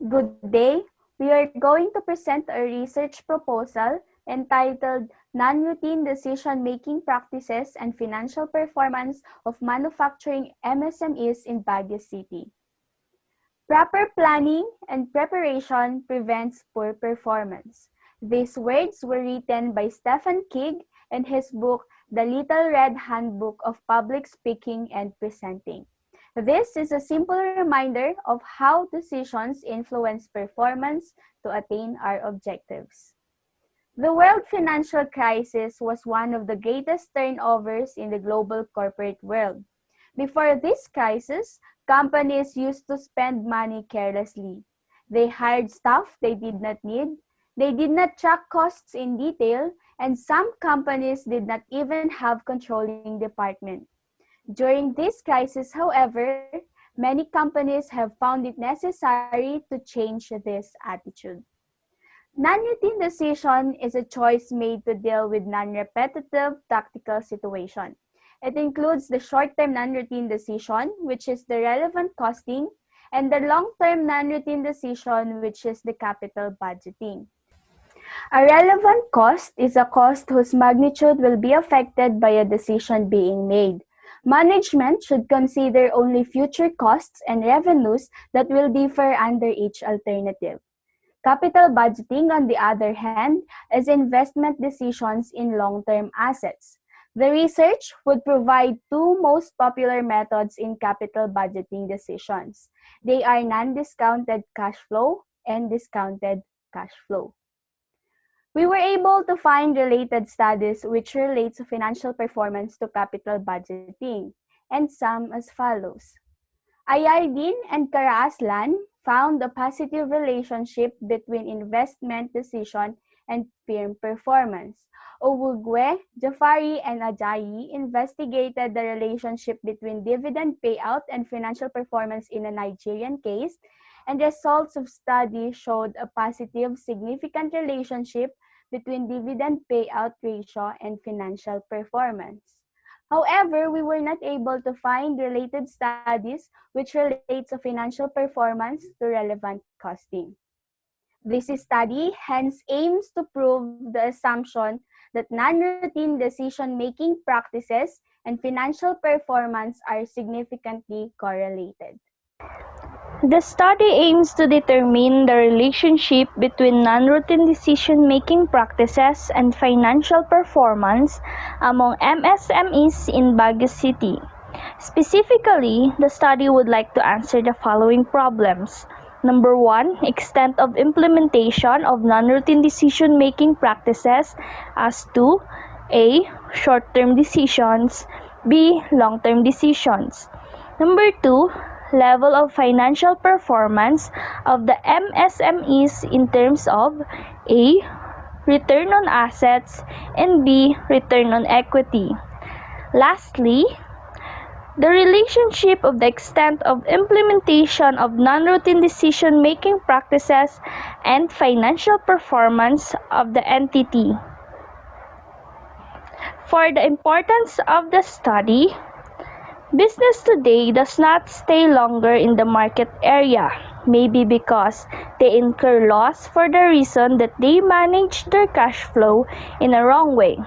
Good day. We are going to present a research proposal entitled Non-Routine Decision-Making Practices and Financial Performance of Manufacturing MSMEs in Baguio City. Proper planning and preparation prevents poor performance. These words were written by Stephen King in his book, The Little Red Handbook of Public Speaking and Presenting. This is a simple reminder of how decisions influence performance to attain our objectives. The world financial crisis was one of the greatest turnovers in the global corporate world. Before this crisis, companies used to spend money carelessly. They hired staff they did not need. They did not track costs in detail, and some companies did not even have controlling department. During this crisis, however, many companies have found it necessary to change this attitude. Non-routine decision is a choice made to deal with non-repetitive tactical situation. It includes the short-term non-routine decision, which is the relevant costing, and the long-term non-routine decision, which is the capital budgeting. A relevant cost is a cost whose magnitude will be affected by a decision being made. Management should consider only future costs and revenues that will differ under each alternative. Capital budgeting, on the other hand, is investment decisions in long-term assets. The research would provide two most popular methods in capital budgeting decisions. They are non-discounted cash flow and discounted cash flow. We were able to find related studies which relate financial performance to capital budgeting, and some as follows. Ayardin and Karaaslan found a positive relationship between investment decision and firm performance. Owugwe, Jafari, and Ajayi investigated the relationship between dividend payout and financial performance in a Nigerian case, and results of study showed a positive, significant relationship between dividend payout ratio and financial performance. However, we were not able to find related studies which relate to financial performance to relevant costing. This study hence aims to prove the assumption that non-routine decision-making practices and financial performance are significantly correlated. The study aims to determine the relationship between non-routine decision-making practices and financial performance among MSMEs in Baguio City. Specifically, the study would like to answer the following problems. Number 1, extent of implementation of non-routine decision-making practices as to A. Short-term decisions, B. Long-term decisions. Number 2, level of financial performance of the MSMEs in terms of A. Return on assets and B. Return on equity. Lastly, the relationship of the extent of implementation of non-routine decision-making practices and financial performance of the entity. For the importance of the study, business today does not stay longer in the market area, maybe because they incur loss for the reason that they manage their cash flow in a wrong way.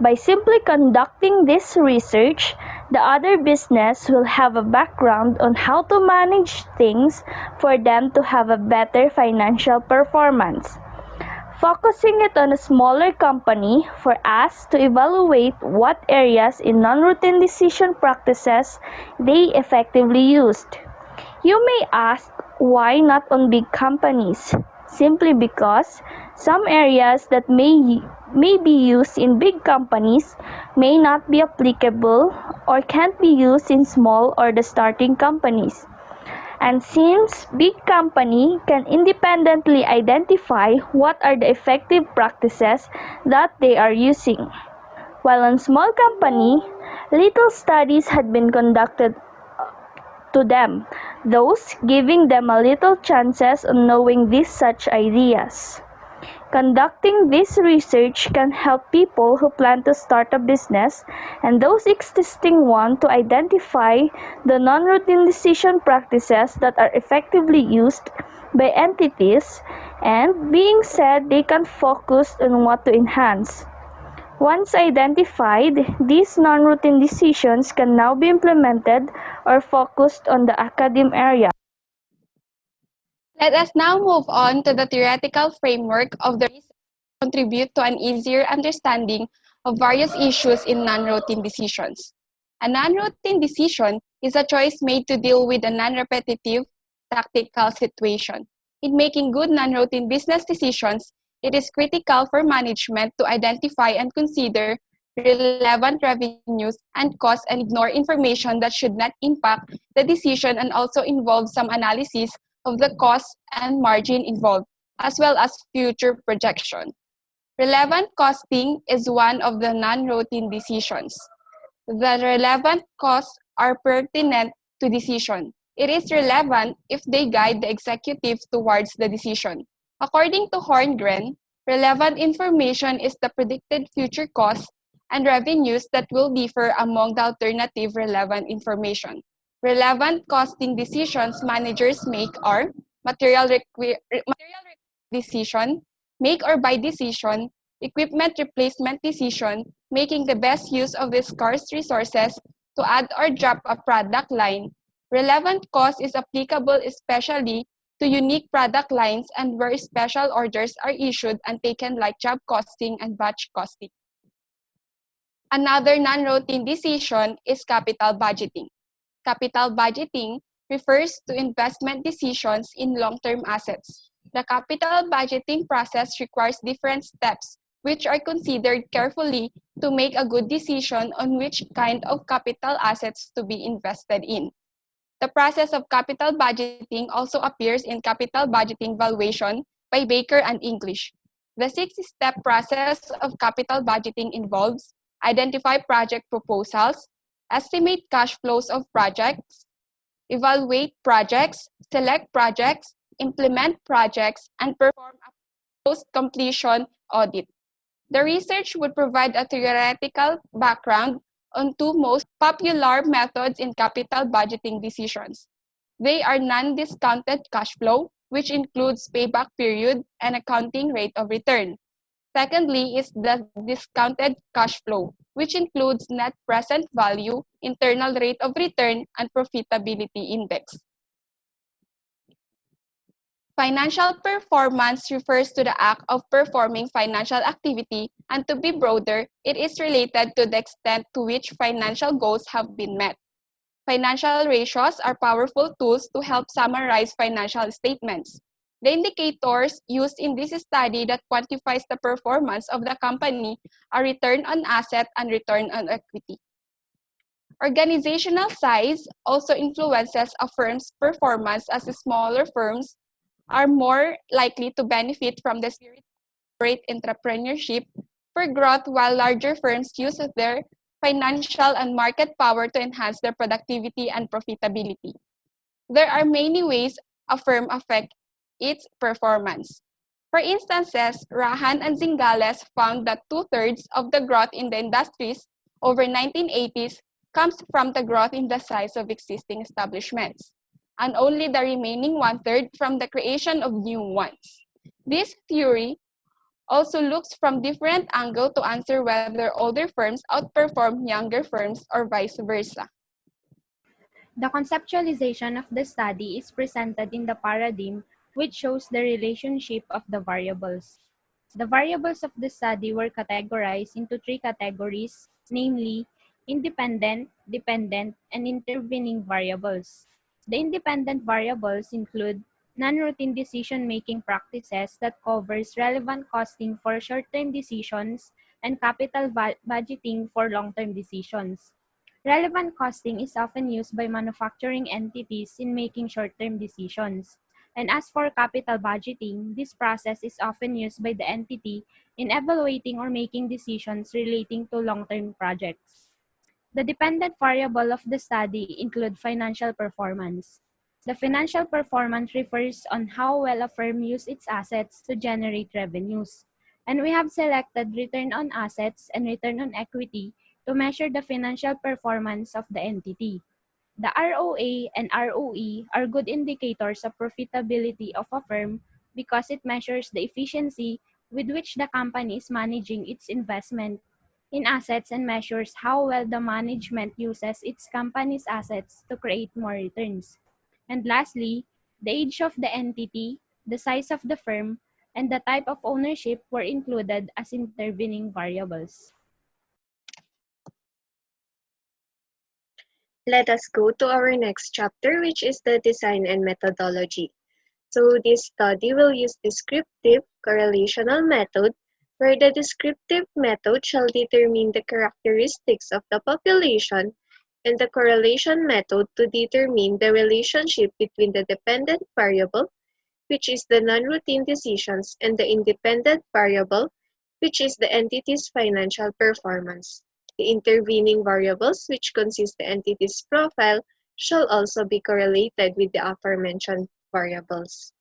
By simply conducting this research, the other business will have a background on how to manage things for them to have a better financial performance. Focusing it on a smaller company for us to evaluate what areas in non-routine decision practices they effectively used. You may ask, why not on big companies? Simply because some areas that may be used in big companies may not be applicable or can't be used in small or the starting companies. And since big company can independently identify what are the effective practices that they are using, while on small company, little studies had been conducted to them, thus giving them a little chances on knowing these such ideas. Conducting this research can help people who plan to start a business and those existing one to identify the non-routine decision practices that are effectively used by entities, and being said, they can focus on what to enhance. Once identified, these non-routine decisions can now be implemented or focused on the academic area. Let us now move on to the theoretical framework of the research to contribute to an easier understanding of various issues in non-routine decisions. A non-routine decision is a choice made to deal with a non-repetitive tactical situation. In making good non-routine business decisions, it is critical for management to identify and consider relevant revenues and costs and ignore information that should not impact the decision and also involve some analysis of the cost and margin involved, as well as future projection. Relevant costing is one of the non-routine decisions. The relevant costs are pertinent to decision. It is relevant if they guide the executive towards the decision. According to Horngren, relevant information is the predicted future costs and revenues that will differ among the alternative relevant information. Relevant costing decisions managers make are material decision, make or buy decision, equipment replacement decision, making the best use of the scarce resources to add or drop a product line. Relevant cost is applicable especially to unique product lines and where special orders are issued and taken like job costing and batch costing. Another non-routine decision is capital budgeting. Capital budgeting refers to investment decisions in long-term assets. The capital budgeting process requires different steps which are considered carefully to make a good decision on which kind of capital assets to be invested in. The process of capital budgeting also appears in Capital Budgeting Valuation by Baker and English. The six-step process of capital budgeting involves identify project proposals, estimate cash flows of projects, evaluate projects, select projects, implement projects, and perform a post-completion audit. The research would provide a theoretical background on two most popular methods in capital budgeting decisions. They are non-discounted cash flow, which includes payback period and accounting rate of return. Secondly is the discounted cash flow, which includes net present value, internal rate of return, and profitability index. Financial performance refers to the act of performing financial activity, and to be broader, it is related to the extent to which financial goals have been met. Financial ratios are powerful tools to help summarize financial statements. The indicators used in this study that quantifies the performance of the company are return on asset and return on equity. Organizational size also influences a firm's performance, as smaller firms are more likely to benefit from the spirit of corporate entrepreneurship for growth, while larger firms use their financial and market power to enhance their productivity and profitability. There are many ways a firm affects its performance. For instances, Rahan and Zingales found that two-thirds of the growth in the industries over 1980s comes from the growth in the size of existing establishments, and only the remaining one-third from the creation of new ones. This theory also looks from different angles to answer whether older firms outperform younger firms or vice versa. The conceptualization of the study is presented in the paradigm, which shows the relationship of the variables. The variables of the study were categorized into three categories, namely independent, dependent, and intervening variables. The independent variables include non-routine decision-making practices that covers relevant costing for short-term decisions and capital budgeting for long-term decisions. Relevant costing is often used by manufacturing entities in making short-term decisions. And as for capital budgeting, this process is often used by the entity in evaluating or making decisions relating to long-term projects. The dependent variable of the study include financial performance. The financial performance refers on how well a firm uses its assets to generate revenues. And we have selected return on assets and return on equity to measure the financial performance of the entity. The ROA and ROE are good indicators of profitability of a firm because it measures the efficiency with which the company is managing its investment in assets and measures how well the management uses its company's assets to create more returns. And lastly, the age of the entity, the size of the firm, and the type of ownership were included as intervening variables. Let us go to our next chapter, which is the design and methodology. So this study will use descriptive correlational method, where the descriptive method shall determine the characteristics of the population and the correlation method to determine the relationship between the dependent variable, which is the non-routine decisions, and the independent variable, which is the entity's financial performance. The intervening variables, which consist the entity's profile, shall also be correlated with the aforementioned variables.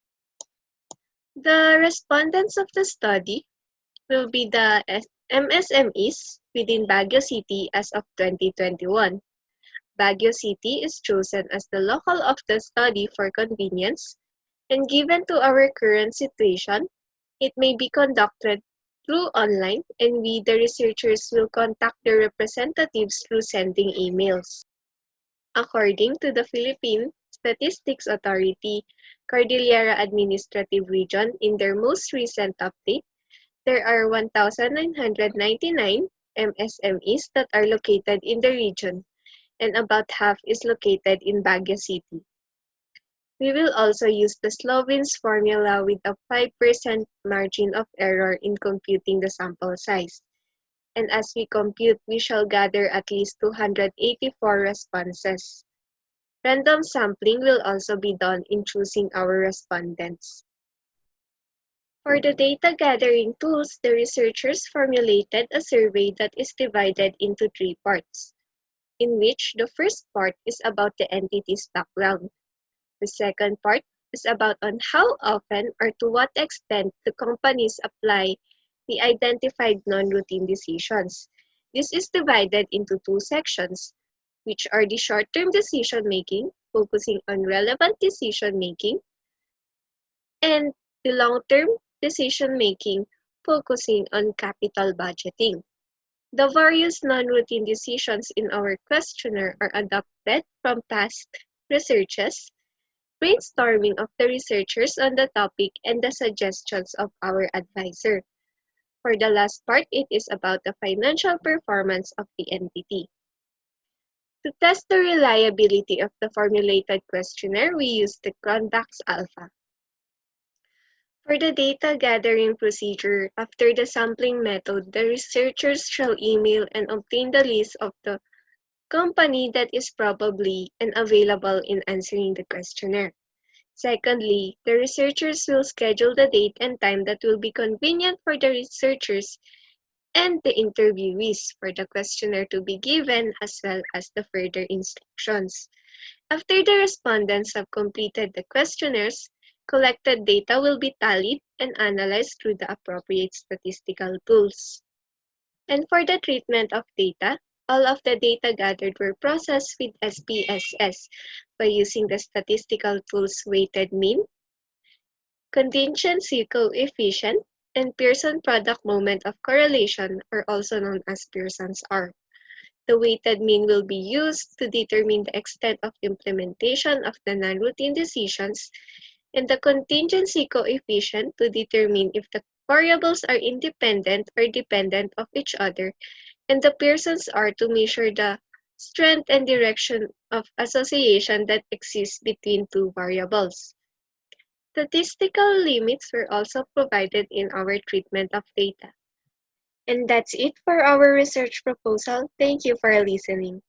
The respondents of the study will be the MSMEs within Baguio City as of 2021. Baguio City is chosen as the local of the study for convenience, and given to our current situation, it may be conducted through online, and we, the researchers, will contact the representatives through sending emails. According to the Philippine Statistics Authority, Cordillera Administrative Region, in their most recent update, there are 1,999 MSMEs that are located in the region, and about half is located in Baguio City. We will also use the Slovin's formula with a 5% margin of error in computing the sample size. And as we compute, we shall gather at least 284 responses. Random sampling will also be done in choosing our respondents. For the data gathering tools, the researchers formulated a survey that is divided into 3 parts, in which the first part is about the entity's background. The second part is about on how often or to what extent the companies apply the identified non-routine decisions. This is divided into 2 sections, which are the short-term decision-making, focusing on relevant decision-making, and the long-term decision-making, focusing on capital budgeting. The various non-routine decisions in our questionnaire are adopted from past researches, brainstorming of the researchers on the topic, and the suggestions of our advisor. For the last part, it is about the financial performance of the entity. To test the reliability of the formulated questionnaire, we use the Cronbach's Alpha. For the data gathering procedure, after the sampling method, the researchers shall email and obtain the list of the company that is probably and available in answering the questionnaire. Secondly, the researchers will schedule the date and time that will be convenient for the researchers and the interviewees for the questionnaire to be given, as well as the further instructions. After the respondents have completed the questionnaires, collected data will be tallied and analyzed through the appropriate statistical tools. And for the treatment of data, all of the data gathered were processed with SPSS by using the statistical tools weighted mean, contingency coefficient, and Pearson product moment of correlation, or also known as Pearson's R. The weighted mean will be used to determine the extent of implementation of the non-routine decisions, and the contingency coefficient to determine if the variables are independent or dependent of each other, and the Pearson's R to measure the strength and direction of association that exists between 2 variables. Statistical limits were also provided in our treatment of data. And that's it for our research proposal. Thank you for listening.